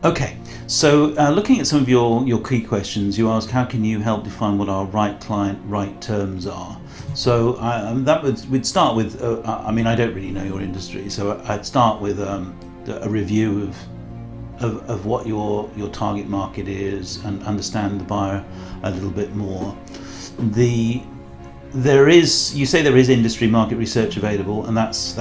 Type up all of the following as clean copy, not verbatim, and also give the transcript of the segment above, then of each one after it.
Okay, so looking at some of your key questions, you ask how can you help define what our right client, right terms are. So we'd start with. I mean, I don't really know your industry, so I'd start with a review of what your target market is and understand the buyer a little bit more. You say there is industry market research available, and that's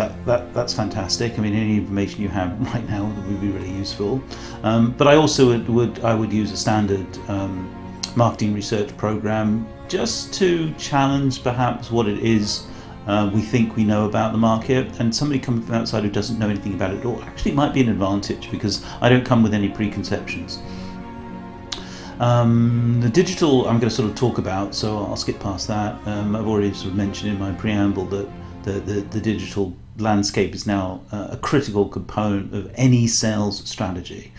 fantastic. I mean, any information you have right now would be really useful. But I also would use a standard marketing research program just to challenge perhaps what it is we think we know about the market, and somebody coming from outside who doesn't know anything about it at all actually might be an advantage because I don't come with any preconceptions. The digital I'm going to sort of talk about, so I'll skip past that. I've already sort of mentioned in my preamble that the digital landscape is now a critical component of any sales strategy.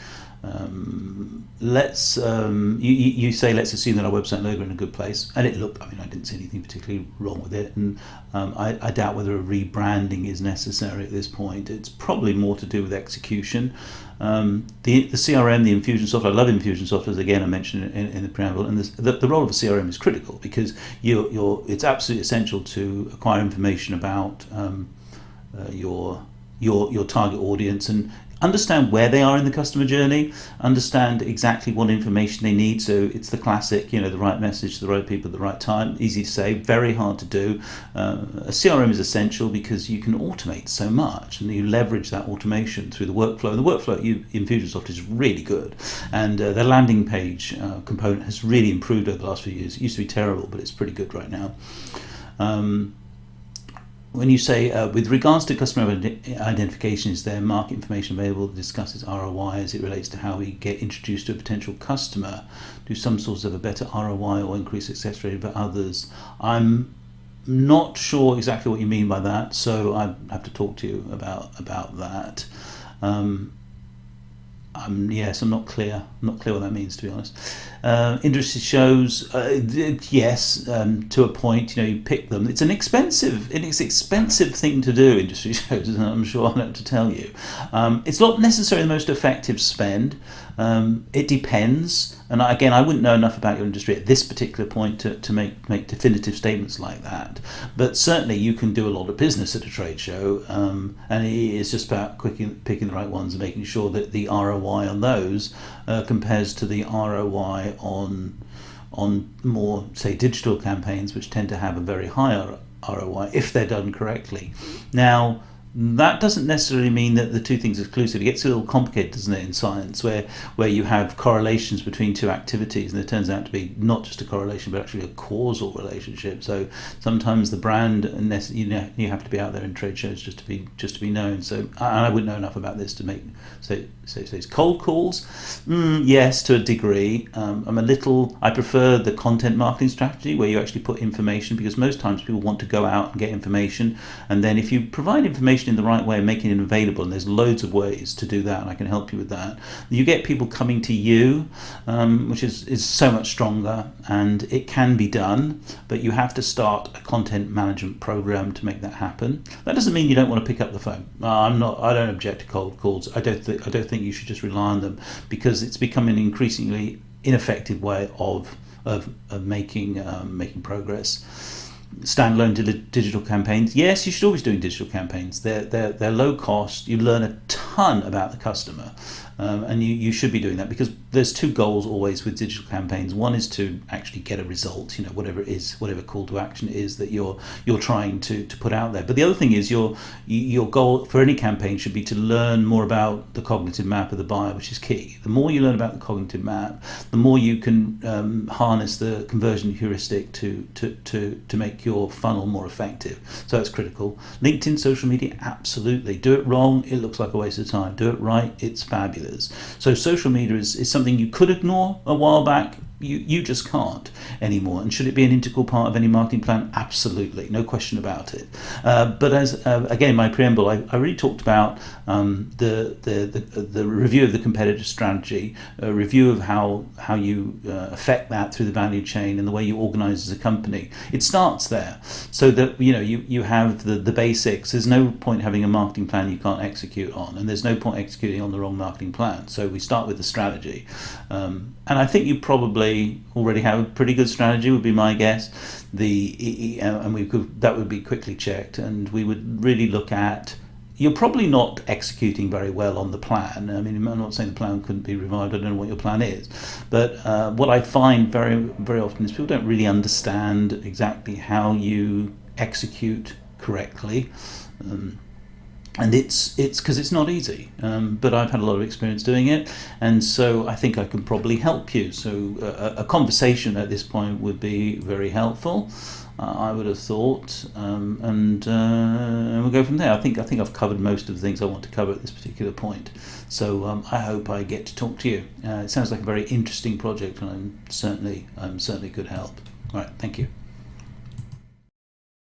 You say let's assume that our website logo in a good place, and it looked. I mean, I didn't see anything particularly wrong with it, and I doubt whether a rebranding is necessary at this point. It's probably more to do with execution. The CRM, the Infusionsoft. I love Infusionsoft, as again I mentioned in the preamble, and the role of a CRM is critical because it's absolutely essential to acquire information about your target audience and understand where they are in the customer journey, understand exactly what information they need. So it's the classic, the right message to the right people at the right time. Easy to say, very hard to do. A CRM is essential because you can automate so much and you leverage that automation through the workflow. And the workflow at Infusionsoft is really good. And the landing page component has really improved over the last few years. It used to be terrible, but it's pretty good right now. When you say, with regards to customer identification, is there market information available that discusses ROI as it relates to how we get introduced to a potential customer? Do some sources have a better ROI or increased success rate for others? I'm not sure exactly what you mean by that, so I have to talk to you about that. Yes, I'm not clear. I'm not clear what that means, to be honest. Industry shows, yes, to a point. You pick them. It's an expensive thing to do. Industry shows, and I'm sure I don't have to tell you. It's not necessarily the most effective spend. It depends, and again, I wouldn't know enough about your industry at this particular point to make definitive statements like that. But certainly, you can do a lot of business at a trade show, and it's just about picking the right ones and making sure that the ROI on those compares to the ROI on more, say, digital campaigns, which tend to have a very high ROI if they're done correctly. Now, that doesn't necessarily mean that the two things are exclusive. It gets a little complicated, doesn't it, in science, where you have correlations between two activities, and it turns out to be not just a correlation, but actually a causal relationship. So sometimes the brand, you have to be out there in trade shows just to be known. So I wouldn't know enough about this to make say cold calls. Yes, to a degree. I prefer the content marketing strategy where you actually put information, because most times people want to go out and get information, and then if you provide information in the right way and making it available, and there's loads of ways to do that, and I can help you with that, you get people coming to you, which is so much stronger, and it can be done, but you have to start a content management program to make that happen. That doesn't mean you don't want to pick up the phone. I don't object to cold calls. I don't think you should just rely on them, because it's becoming an increasingly ineffective way of making progress. Standalone digital campaigns, yes, you should always do digital campaigns. They're low cost. You learn a ton about the customer, and you should be doing that, because there's two goals always with digital campaigns. One is to actually get a result, whatever it is, whatever call to action it is that you're trying to put out there. But the other thing is your goal for any campaign should be to learn more about the cognitive map of the buyer, which is key. The more you learn about the cognitive map, the more you can harness the conversion heuristic to make your funnel more effective. So that's critical. LinkedIn, social media, absolutely. Do it wrong, it looks like a waste of time. Do it right, it's fabulous. So social media is something you could ignore a while back. You just can't anymore. And should it be an integral part of any marketing plan? Absolutely, no question about it. But as again, my preamble, I really talked about the review of the competitive strategy, a review of how you affect that through the value chain and the way you organise as a company. It starts there, so that you have the basics. There's no point having a marketing plan you can't execute on, and there's no point executing on the wrong marketing plan. So we start with the strategy, and I think you probably already have a pretty good strategy, would be my guess. And that would be quickly checked, and we would really look at. You're probably not executing very well on the plan. I mean, I'm not saying the plan couldn't be revived. I don't know what your plan is, but what I find very, very often is people don't really understand exactly how you execute correctly. And it's because it's not easy, but I've had a lot of experience doing it, and so I think I can probably help you. So a conversation at this point would be very helpful, I would have thought, and we'll go from there. I think I've covered most of the things I want to cover at this particular point. So I hope I get to talk to you. It sounds like a very interesting project, and I'm certainly could help. All right, thank you.